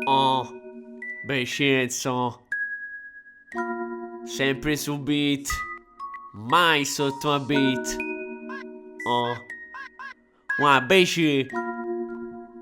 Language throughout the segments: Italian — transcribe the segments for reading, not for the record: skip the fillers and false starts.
Oh, Vincenzo, sempre su beat, mai sotto a beat. Oh, ma invece,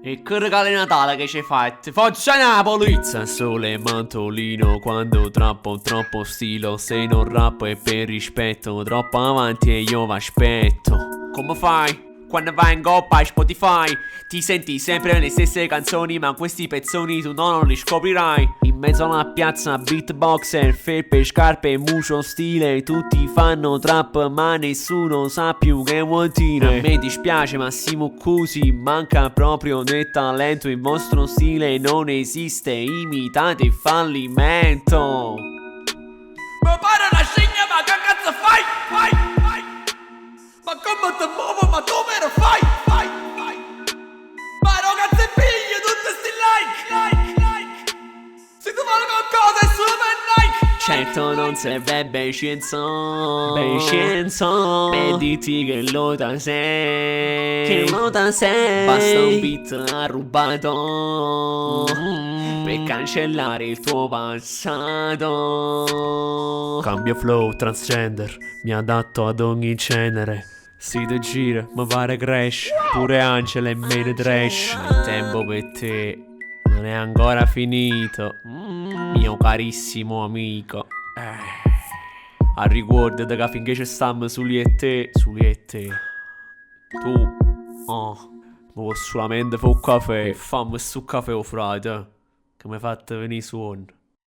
e che regalo di Natale che ci hai fatto? Forza Napoli! Pizza, sole e mantolino, quando troppo stilo. Se non rappo è per rispetto, troppo avanti e io v'aspetto. Come fai? Quando vai in coppa a Spotify ti senti sempre le stesse canzoni, ma questi pezzoni tu non li scoprirai. In mezzo alla piazza beatboxer, felpe, scarpe, muso, stile. Tutti fanno trap ma nessuno sa più che vuol dire. A me dispiace Massimo Cusi, manca proprio del talento. Il vostro stile non esiste, imitate il fallimento. Ma pare una scimmia, ma che cazzo fai? Ma come ti muovo, ma tu me lo fai? Ma no cazzo figlio, tutti sti like. Se tu fai qualcosa è solo per like. Certo non serve Vincenzo, per dirti che lo da sei. Basta un beat arrubato per cancellare il tuo passato. Cambio flow, transgender, mi adatto ad ogni genere. Si te gira, mi pare crash, pure Angela e meno trash. Il tempo per te non è ancora finito, mio carissimo amico. A riguardate che finché ci stiamo soli e te, tu, mi vuoi solamente fare un caffè e fammi su caffè o frate, che mi hai fatto venire suono.